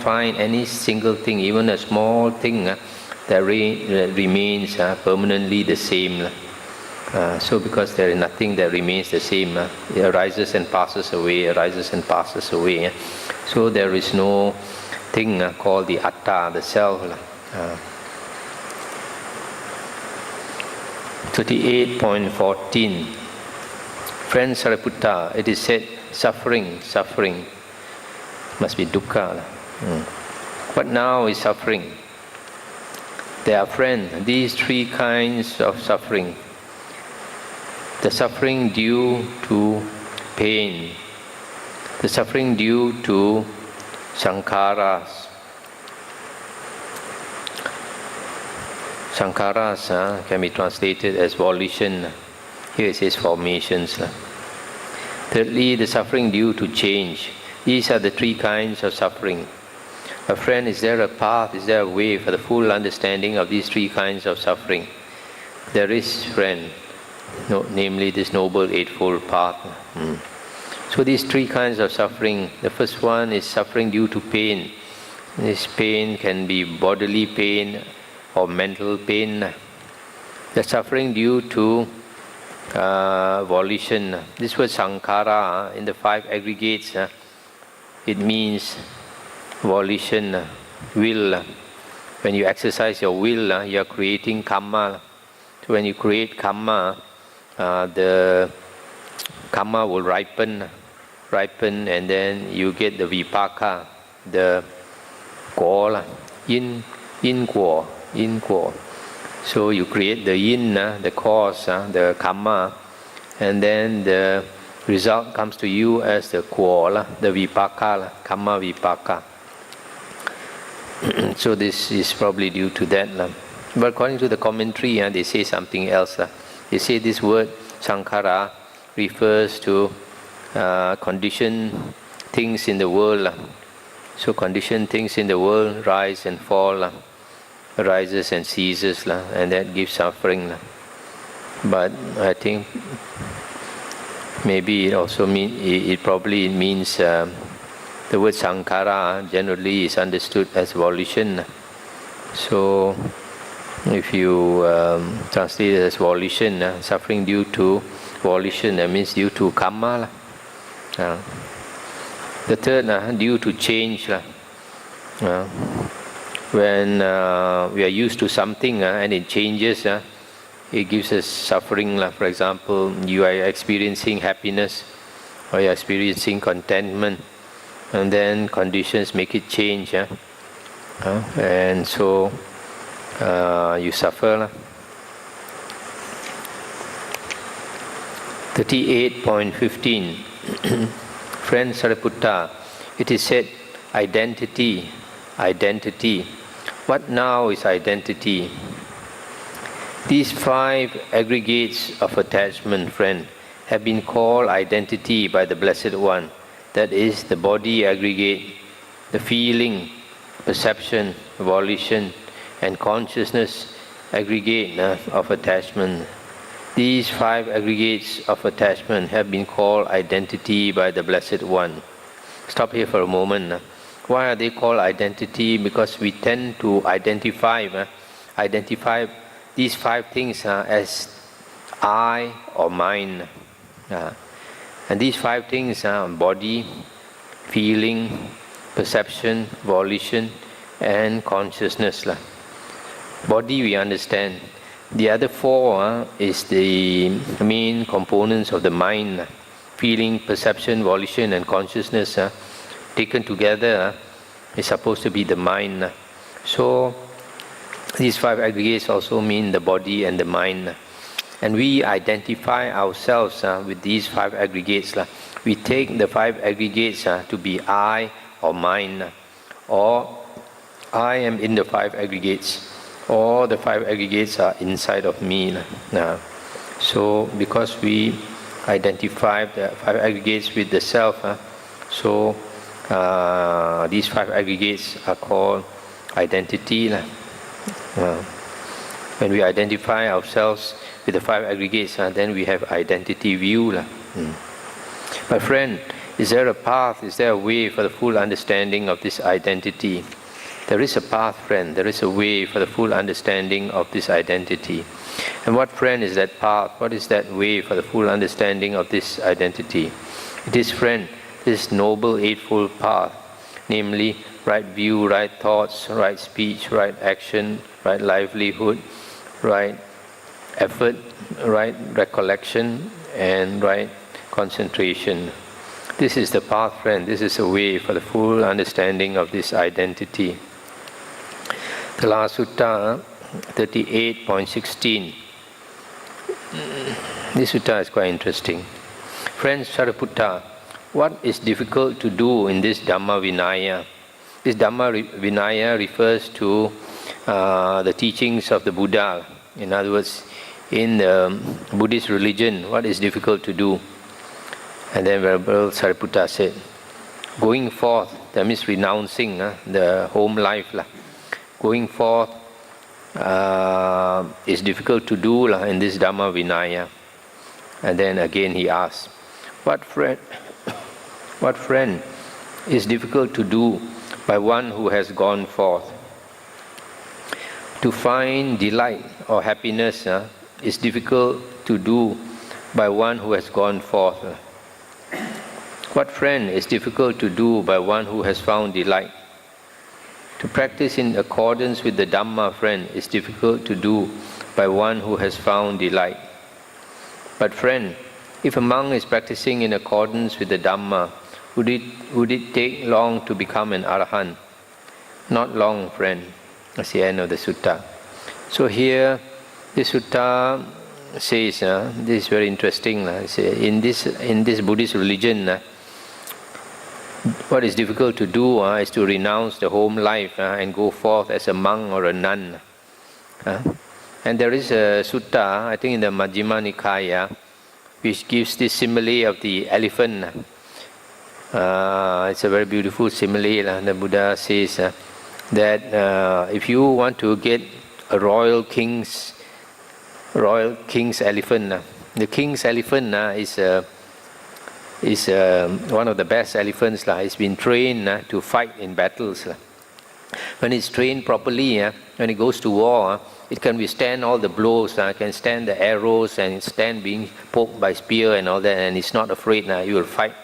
find any single thing, even a small thing, that remains permanently the same. So because there is nothing that remains the same, it arises and passes away, arises and passes away. So there is no thing called the atta, the self. 38.14. Friend Sariputta, it is said, suffering must be dukkha. What now is suffering? There are, friend, these three kinds of suffering. The suffering due to pain, the suffering due to sankharas. Sankharas can be translated as volition. Here it says formations. Thirdly, the suffering due to change. These are the three kinds of suffering. A friend, is there a path, is there a way for the full understanding of these three kinds of suffering? There is, friend, namely this Noble Eightfold Path. So these three kinds of suffering, the first one is suffering due to pain. This pain can be bodily pain or mental pain. The suffering due to volition. This word sankhara in the five aggregates, it means volition, will. When you exercise your will, you are creating karma. So when you create karma, the karma will ripen, and then you get the vipaka, the kuo, yin kuo. So you create the yin, the cause, the karma, and then the result comes to you as the kuo, the vipaka, karma vipaka. So this is probably due to that. But according to the commentary, they say something else. They say this word sankhara refers to conditioned things in the world. So conditioned things in the world rise and fall, rises and ceases, and that gives suffering. But I think maybe it also probably means the word sankhara generally is understood as volition. So if you translate it as volition, suffering due to volition, that means due to karma. The third, due to change. When we are used to something and it changes, it gives us suffering. For example, you are experiencing happiness or you are experiencing contentment, and then conditions make it change, and so you suffer. 38.15. Friend Sariputta, it is said, identity. What now is identity? These five aggregates of attachment, friend, have been called identity by the Blessed One. That is the body aggregate, the feeling, perception, volition, and consciousness aggregate of attachment. These five aggregates of attachment have been called identity by the Blessed One. Stop here for a moment. Why are they called identity? Because we tend to identify these five things as I or mine. And these five things are body, feeling, perception, volition, and consciousness. Body we understand. The other four is the main components of the mind. Feeling, perception, volition, and consciousness taken together is supposed to be the mind. So these five aggregates also mean the body and the mind. And we identify ourselves with these five aggregates. We take the five aggregates to be I or mine, or I am in the five aggregates, or the five aggregates are inside of me. So because we identify the five aggregates with the self, so these five aggregates are called identity. When we identify ourselves with the five aggregates, then we have identity view. But friend, Is there a path? Is there a way for the full understanding of this identity? There is a path, friend. There is a way for the full understanding of this identity. And what, friend, is that path? What is that way for the full understanding of this identity? It is, friend, this noble eightfold path, namely right view, right thoughts, right speech, right action, right livelihood, right effort, right recollection, and right concentration. This is the path, friend. This is a way for the full understanding of this identity. The last sutta, 38.16. This sutta is quite interesting. Friends, Sariputta, what is difficult to do in this Dhamma Vinaya? This Dhamma Vinaya refers to the teachings of the Buddha. In other words, in the Buddhist religion, what is difficult to do? And then Venerable Sariputta said, going forth, that means renouncing the home life. Going forth is difficult to do in this Dhamma Vinaya. And then again he asked, what friend is difficult to do by one who has gone forth? To find delight or happiness is difficult to do by one who has gone forth. What, friend, is difficult to do by one who has found delight? To practice in accordance with the Dhamma, friend, is difficult to do by one who has found delight. But, friend, if a monk is practicing in accordance with the Dhamma, would it take long to become an Arahant? Not long, friend. That's the end of the sutta. So here, this sutta says, this is very interesting. In this Buddhist religion, what is difficult to do is to renounce the home life and go forth as a monk or a nun. And there is a sutta, I think in the Majjhima Nikaya, which gives this simile of the elephant. It's a very beautiful simile. The Buddha says that if you want to get a royal king's elephant, the king's elephant is one of the best elephants. It's been trained to fight in battles. When it's trained properly, when it goes to war, it can withstand all the blows, can stand the arrows and stand being poked by spear and all that, and it's not afraid. He will fight.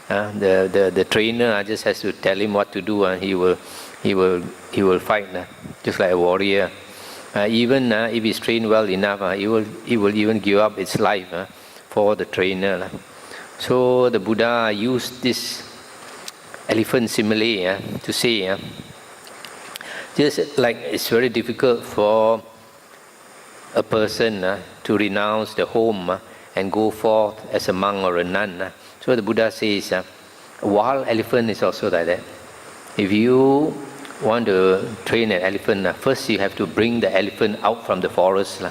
The trainer just has to tell him what to do, and he will fight, just like a warrior. Even if he's trained well enough, he will even give up its life for the trainer. So the Buddha used this elephant simile to say, just like it's very difficult for a person to renounce the home and go forth as a monk or a nun. So the Buddha says, a wild elephant is also like that. If you want to train an elephant, first you have to bring the elephant out from the forest.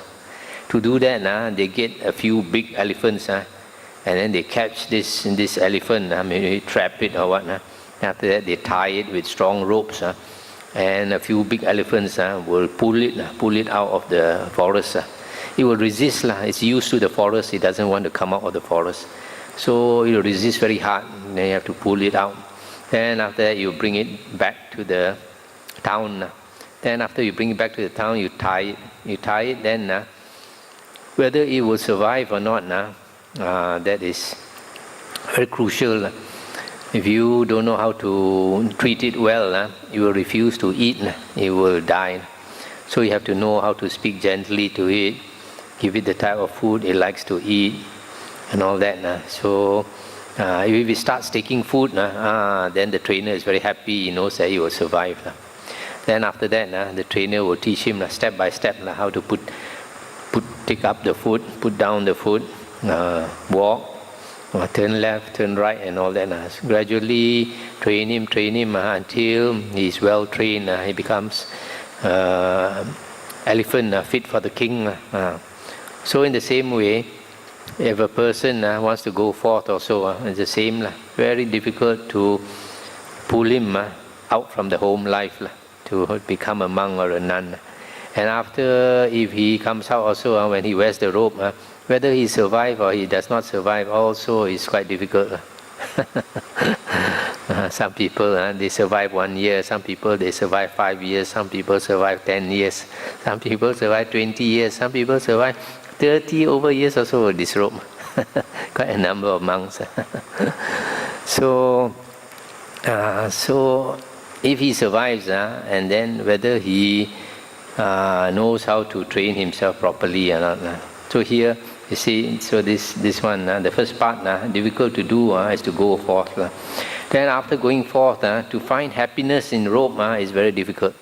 To do that, they get a few big elephants, and then they catch this elephant, maybe trap it or what. After that, they tie it with strong ropes, and a few big elephants will pull it out of the forest. It will resist. It's used to the forest. It doesn't want to come out of the forest. So it will resist very hard. Then you have to pull it out. Then after that, you bring it back to the town. Then after you bring it back to the town, you tie it. Then whether it will survive or not, that is very crucial. If you don't know how to treat it well, you will refuse to eat. It will die. So you have to know how to speak gently to it, give it the type of food it likes to eat, and all that. So if it starts taking food, then the trainer is very happy. He knows that he will survive. Then after that, the trainer will teach him step by step how to take up the food, put down the food, walk, turn left, turn right, and all that. Gradually train him until he's well trained. He becomes elephant fit for the king. So in the same way, if a person wants to go forth also, it's the same. Very difficult to pull him out from the home life to become a monk or a nun. And after, if he comes out also, when he wears the robe, whether he survives or he does not survive also is quite difficult. Some people they survive 1 year, some people they survive 5 years, some people survive 10 years, some people survive 20 years, some people survive 30 over years also with this robe. Quite a number of monks. So if he survives, and then whether he knows how to train himself properly or not. So here, you see, so this one, the first part, difficult to do is to go forth. Then after going forth, to find happiness in robe is very difficult.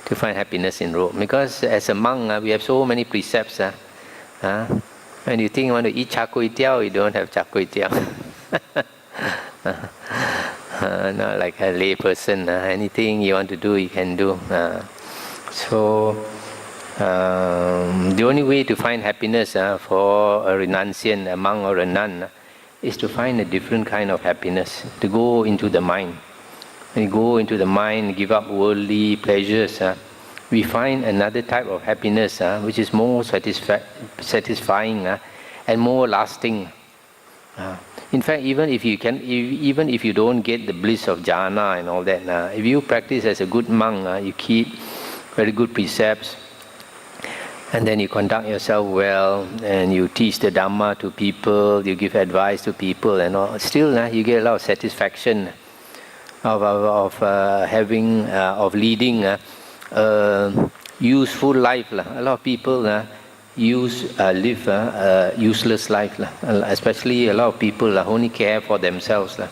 To find happiness in robe. Because as a monk, we have so many precepts. When you think you want to eat char kway teow, you don't have char kway teow. Not like a lay person. Anything you want to do, you can do. So the only way to find happiness for a renunciant, a monk or a nun, is to find a different kind of happiness, to go into the mind. When you go into the mind, give up worldly pleasures, we find another type of happiness which is more satisfying and more lasting. In fact, even if you don't get the bliss of jhana and all that, if you practice as a good monk, you keep very good precepts, and then you conduct yourself well, and you teach the Dhamma to people, you give advice to people, and all. Still, you get a lot of satisfaction of leading a useful life. A lot of people live a useless life. Especially a lot of people only care for themselves. A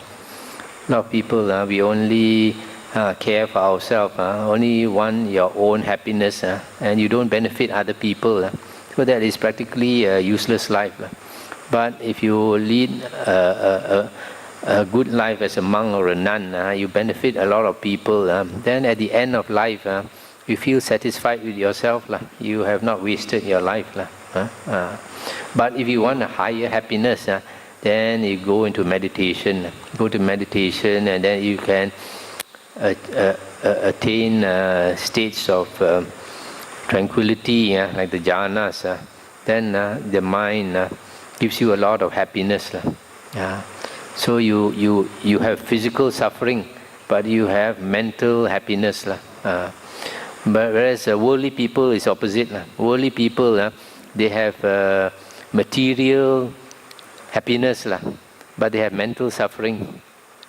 lot of people we only care for ourselves, only want your own happiness, and you don't benefit other people. So that is practically a useless life. But if you lead a good life as a monk or a nun, you benefit a lot of people. Then at the end of life, you feel satisfied with yourself. You have not wasted your life. But if you want a higher happiness, then you go into meditation. Go to meditation, and then you can attain states of tranquility, like the jhanas. Then the mind gives you a lot of happiness. So you have physical suffering, but you have mental happiness. But whereas worldly people is opposite. Worldly people, they have material happiness, but they have mental suffering.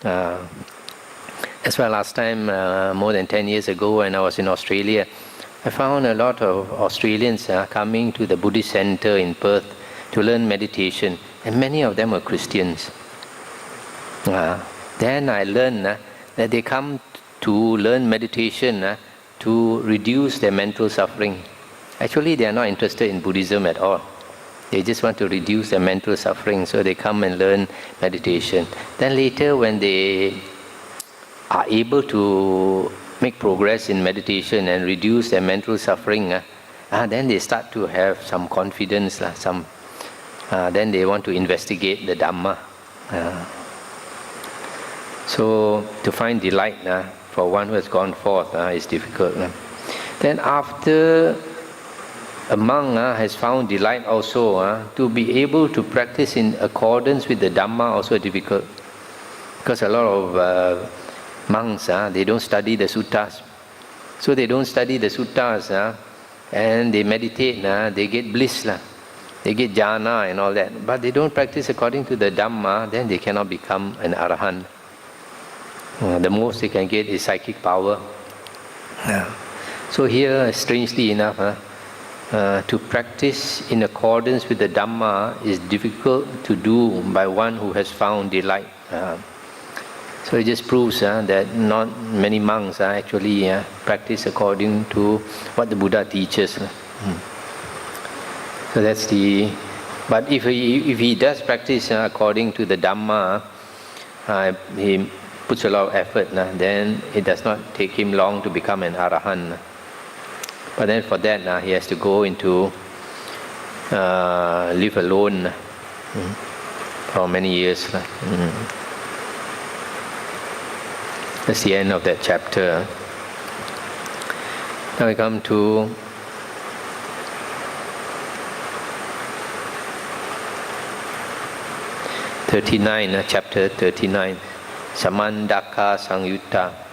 That's why last time, more than 10 years ago, when I was in Australia, I found a lot of Australians coming to the Buddhist center in Perth to learn meditation, and many of them were Christians. Then I learned that they come to learn meditation to reduce their mental suffering. Actually, they are not interested in Buddhism at all. They just want to reduce their mental suffering, so they come and learn meditation. Then later, when they are able to make progress in meditation and reduce their mental suffering, then they start to have some confidence. Then they want to investigate the Dhamma. So to find delight for one who has gone forth is difficult. Then after a monk has found delight also, to be able to practice in accordance with the Dhamma also difficult. Because a lot of monks, they don't study the suttas. So they don't study the suttas and they meditate, they get bliss. They get jhana and all that. But they don't practice according to the Dhamma, then they cannot become an arahant. The most they can get is psychic power. So here, strangely enough, to practice in accordance with the Dhamma is difficult to do by one who has found delight. So it just proves that not many monks actually practice according to what the Buddha teaches. So that's the. But if he does practice according to the Dhamma, he puts a lot of effort. Then it does not take him long to become an arahant. But then for that, he has to go into live alone for many years. That's the end of that chapter. Now we come to 39, chapter 39, Samandaka Samyutta.